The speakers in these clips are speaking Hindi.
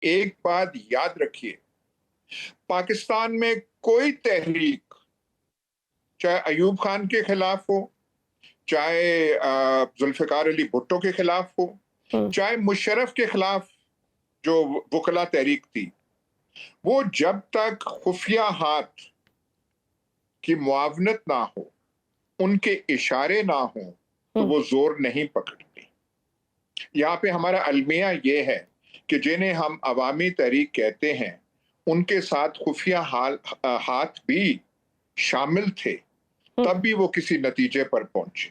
एक बात याद रखिए, पाकिस्तान में कोई तहरीक, चाहे अयूब खान के खिलाफ हो, चाहे जुल्फिकार अली भुट्टो के खिलाफ हो, हम्म, चाहे मुशर्रफ के खिलाफ जो वकला तहरीक थी, वो जब तक खुफिया हाथ की मुआवनत ना हो, उनके इशारे ना हो, तो हम्म, वो जोर नहीं पकड़ती। यहाँ पे हमारा अलमिया ये है कि जिन्हें हम अवामी तहरीक कहते हैं, उनके साथ खुफिया हाथ भी शामिल थे, हम्म, तब भी वो किसी नतीजे पर पहुंचे।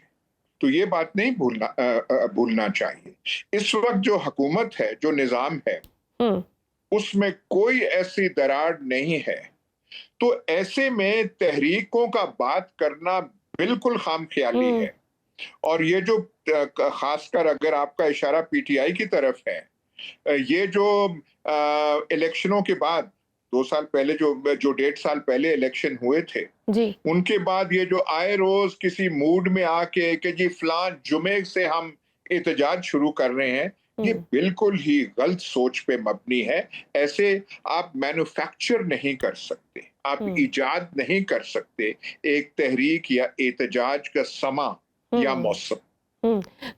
तो ये बात नहीं भूलना चाहिए। इस वक्त जो हुकूमत है, जो निजाम है, हम्म, उसमें कोई ऐसी दरार नहीं है। तो ऐसे में तहरीकों का बात करना बिल्कुल खामख्याली हम्म, है। और ये जो खासकर अगर आपका इशारा पीटीआई की तरफ है, ये जो इलेक्शनों के बाद 2 साल पहले जो 1.5 साल पहले इलेक्शन हुए थे, जी, उनके बाद ये जो आए रोज किसी मूड में आके कि जी फलां जुमे से हम एहतजाज शुरू कर रहे हैं, ये हम्म, बिल्कुल ही गलत सोच पे मबनी है। ऐसे आप मैन्युफैक्चर नहीं कर सकते, आप हम्म, इजाद नहीं कर सकते एक तहरीक या एहतजाज का समा या हम्म, मौसम।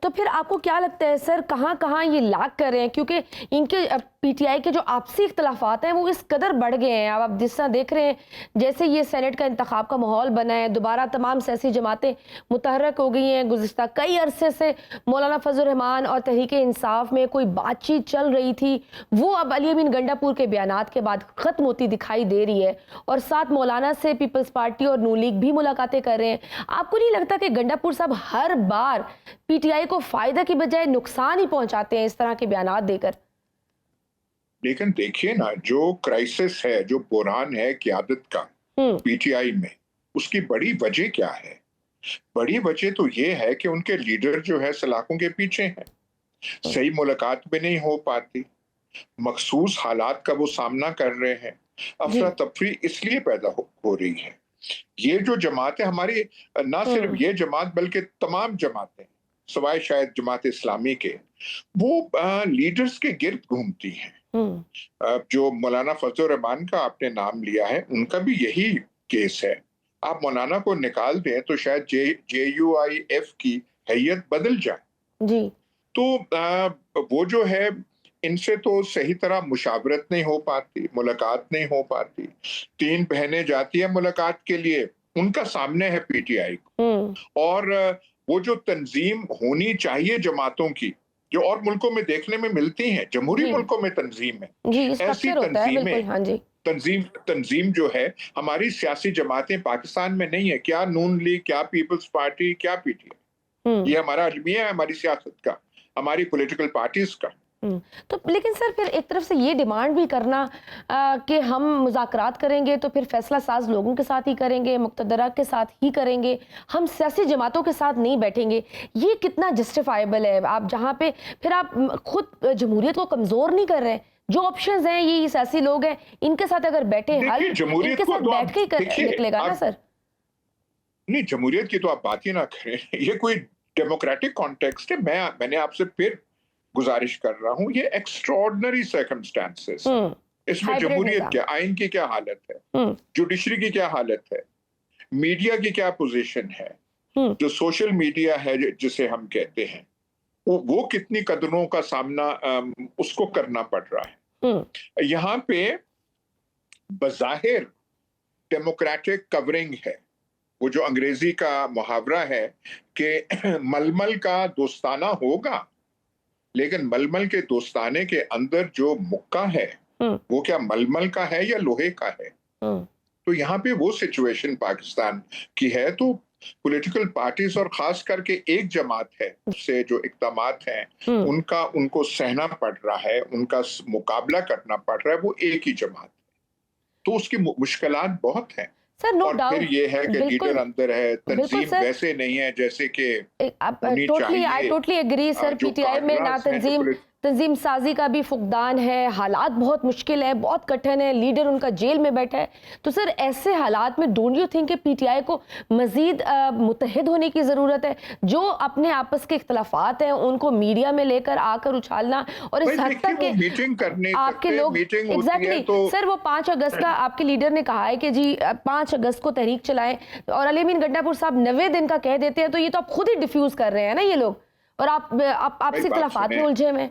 तो फिर आपको क्या लगता है सर, कहाँ कहाँ ये लाग कर रहे हैं? क्योंकि इनके पीटीआई के जो आपसी इख्तलाफात हैं वो इस कदर बढ़ गए हैं। अब आप जिस तरह देख रहे हैं, जैसे ये सेनेट का इंतखाब का माहौल बना है, दोबारा तमाम सियासी जमातें मुतहर्रक हो गई हैं। गुज़िश्ता कई अरसे से मौलाना फजल रहमान और तहरीक इंसाफ में कोई बातचीत चल रही थी, वो अब अली अमीन गंडापुर के बयानात के बाद ख़त्म होती दिखाई दे रही है। और साथ मौलाना से पीपल्स पार्टी और नून लीग भी मुलाकातें कर रहे हैं। आपको नहीं लगता कि गंडापुर साहब हर बार पीटीआई को फायदा की बजाय नुकसान ही पहुंचाते हैं इस तरह के बयानात देकर? लेकिन देखिए ना, जो क्राइसिस है, जो बुरहान है क़यादत का हम्म, पीटीआई में, उसकी बड़ी वजह क्या है? बड़ी वजह तो ये है कि उनके लीडर जो है सलाखों के पीछे हैं। हम्म, सही मुलाकात भी नहीं हो पाती, मखसूस हालात का वो सामना कर रहे हैं। जी, अफरा तफरी इसलिए पैदा हो रही है। ये जो जमातें हमारी, ना सिर्फ हम्म, ये जमात बल्कि तमाम जमातें, सवाए शायद जमात इस्लामी के, वो लीडर्स के गिर्द घूमती हैं। हम्म, जो मौलाना फजल रहमान का आपने नाम लिया है, उनका भी यही केस है। आप मौलाना को निकाल दें तो शायद JUIF की हैयत बदल जाए। जी, तो वो जो है, इनसे तो सही तरह मुशावरत नहीं हो पाती, मुलाकात नहीं हो पाती। 3 बहनें जाती हैं मुलाकात के लिए, उनका सामने है पीटीआई हम्म, और वो जो तंजीम होनी चाहिए जमातों की, जो और मुल्कों में देखने में मिलती हैं, जमहूरी जी, मुल्कों में तंजीम है, जी, ऐसी स्ट्रक्चर होता है, तंजीमें, बिल्कुल, हाँ जी, तंजीम तंजीम जो है, हमारी सियासी जमातें पाकिस्तान में नहीं है। क्या नून लीग, क्या पीपल्स पार्टी, क्या पीटीआई। हम्म, ये हमारा अलमिया है हमारी सियासत का, हमारी पॉलिटिकल पार्टीज का। तो लेकिन सर फिर एक तरफ से ये डिमांड भी करना कि हम मुज़ाकरात करेंगे तो फिर फैसला साज लोगों के साथ ही करेंगे, मुक़्तदरा के साथ ही करेंगे, हम सियासी जमातों के साथ नहीं बैठेंगे, ये कितना जस्टिफाइबल है? आप जहाँ पे फिर आप खुद जमहूरियत को कमज़ोर नहीं कर रहे हैं। जो ऑप्शंस हैं, ये सियासी लोग हैं, इनके साथ अगर बैठे हल, देखिए जमहूरियत इनके को साथ तो आप बैठ के ही देखिए, निकलेगा ना आप सर? नहीं, जमहूरियत की तो आप बात ही ना करें। ये कोई डेमोक्रेटिक कॉन्टेक्स्ट है? मैंने आपसे फिर गुजारिश कर रहा हूं, ये एक्स्ट्रॉर्डनरी सर्कमस्टांसेस है। हम्म, इसमें हाइब्रिड जमहूरियत निज़ाम, क्या, आइन की क्या हालत है, हम्म, जुडिशरी की क्या हालत है, मीडिया की क्या पोजीशन है, हम्म, जो सोशल मीडिया है जिसे हम कहते हैं, वो कितनी कदरों का सामना उसको करना पड़ रहा हम्म, है। यहाँ पे बज़ाहिर डेमोक्रेटिक कवरिंग है। वो जो अंग्रेजी का मुहावरा है कि मलमल का दोस्ताना होगा, लेकिन मलमल के दोस्ताने के अंदर जो मुक्का है, हम्म, वो क्या मलमल का है या लोहे का है? हम्म, तो यहाँ पे वो सिचुएशन पाकिस्तान की है। तो पॉलिटिकल पार्टीज और खास करके एक जमात है से जो इक़दामात हैं, हम्म, उनका उनको सहना पड़ रहा है, उनका मुकाबला करना पड़ रहा है, वो एक ही जमात है। तो उसकी मुश्किलात बहुत हैं। सर नो और फिर डाउट, ये है कि लीडर बिल्कुल, अंदर है, बिल्कुल तंजीम सर, वैसे नहीं है जैसे कि आप होनी टोटली आई चाहिए। Totally agree sir. जो पीटीआई में ना काडरास हैं, जो तंजीम, तंजीम साजी का भी फुकदान है, हालात बहुत मुश्किल है, बहुत कठिन है, लीडर उनका जेल में बैठा है। तो सर ऐसे हालात में डोंट यू थिंक कि पीटीआई को मजीद मुत्तहिद होने की ज़रूरत है? जो अपने आपस के इख्तलाफात हैं उनको मीडिया में लेकर आकर उछालना और इस हद तक के मीटिंग करने आपके लोग एग्जैक्टली सर वो 5 अगस्त का आपके लीडर ने कहा है कि जी 5 अगस्त को तहरीक चलाएं और अली अमीन गंडापुर साहब 90 दिन का कह देते हैं, तो ये तो आप खुद ही डिफ्यूज कर रहे हैं ना ये लोग, और आप आपसे इख्तलाफात में उलझे हुए हैं।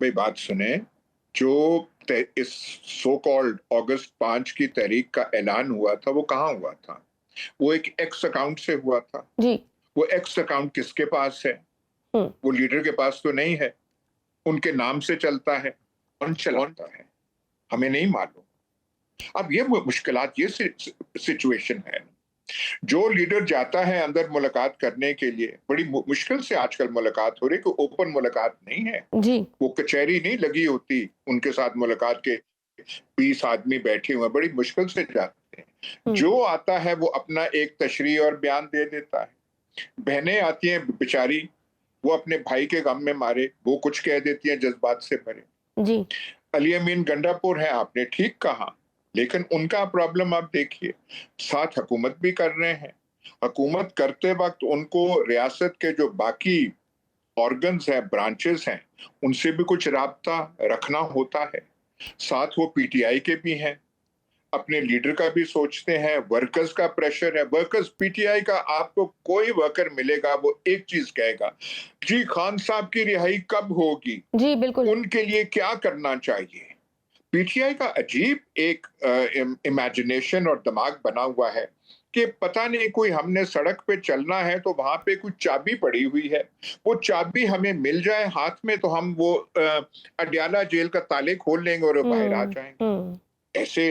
भाई बात सुने, जो इस सो कॉल्ड अगस्त 5 की तहरीक का ऐलान हुआ था वो कहाँ हुआ था? वो एक एक्स अकाउंट से हुआ था। जी वो एक्स अकाउंट किसके पास है? वो लीडर के पास तो नहीं है, उनके नाम से चलता है। कौन चलाता है हमें नहीं मालूम। अब ये मुश्किलात, ये सिचुएशन है। जो लीडर जाता है अंदर मुलाकात करने के लिए, बड़ी मुश्किल से आजकल मुलाकात हो रही, कि ओपन मुलाकात नहीं है। जी वो कचहरी नहीं लगी होती, उनके साथ मुलाकात के 20 आदमी बैठे हुए, बड़ी मुश्किल से जाते हैं। जो आता है वो अपना एक तशरीह और बयान दे देता है। बहनें आती हैं बेचारी, वो अपने भाई के गम में मारे, वो कुछ कह देती हैं जज्बात से भरे। जी अली अमीन गंडापुर है, आपने ठीक कहा, लेकिन उनका प्रॉब्लम आप देखिए, साथ हुकूमत भी कर रहे हैं। हुकूमत करते वक्त उनको रियासत के जो बाकी ऑर्गन्स हैं, ब्रांचेस हैं, उनसे भी कुछ राब्ता रखना होता है। साथ वो पीटीआई के भी हैं, अपने लीडर का भी सोचते हैं, वर्कर्स का प्रेशर है। वर्कर्स, पीटीआई का आपको कोई वर्कर मिलेगा वो एक चीज कहेगा, जी खान साहब की रिहाई कब होगी, जी बिल्कुल उनके लिए क्या करना चाहिए। पीटीआई का अजीब एक इमेजिनेशन और दिमाग बना हुआ है कि पता नहीं, कोई हमने सड़क पे चलना है तो वहां पे कुछ चाबी पड़ी हुई है, वो चाबी हमें मिल जाए हाथ में तो हम वो अडयाला जेल का ताले खोल लेंगे और बाहर आ जाएंगे। ऐसे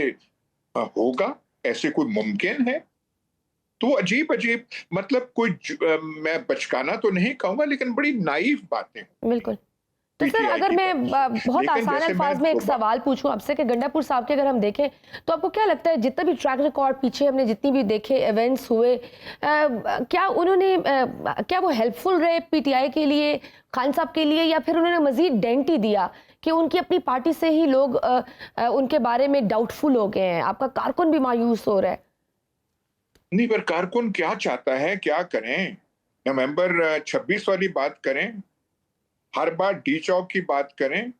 होगा? ऐसे कोई मुमकिन है? तो अजीब अजीब, मतलब कोई मैं बचकाना तो नहीं कहूंगा, लेकिन बड़ी नाइव बातें बिल्कुल। तो सर पीटीआई अगर की मैं तरफ से। बहुत लेकिन आसान जैसे अल्फाज में एक सवाल पूछूं आपसे कि गंडापुर साहब के अगर हम देखें तो आपको क्या लगता है, जितना भी ट्रैक रिकॉर्ड पीछे हमने जितनी भी देखे इवेंट्स हुए, क्या उन्होंने क्या वो हेल्पफुल रहे पीटीआई के लिए, खान साहब के लिए, या फिर उन्होंने मजीद डेंट ही दिया कि उनकी अपनी पार्टी से ही लोग उनके बारे में डाउटफुल हो गए हैं, आपका कारकुन भी मायूस हो रहा है? नहीं, पर कारकुन क्या चाहता है, क्या करें? नवंबर 26 वाली बात करें, हर बार डी चौक की बात करें,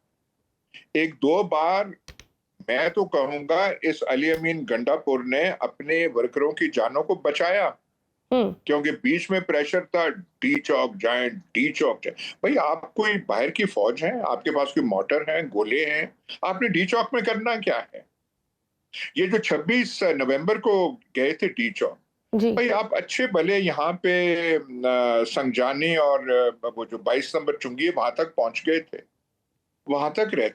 एक दो बार मैं तो कहूंगा इस अली अमीन गंडापुर ने अपने वर्करों की जानों को बचाया, क्योंकि बीच में प्रेशर था, डी चौक जाएं, डी चौक जाएं। भाई आप कोई बाहर की फौज है, आपके पास कोई मोटर है, गोले हैं, आपने डी चौक में करना क्या है? ये जो 26 नवंबर को गए थे डी चौक, जी भाई आप अच्छे भले यहाँ पे संजानी और वो जो 22 नंबर चुंगी वहां तक पहुंच गए थे, वहां तक रहते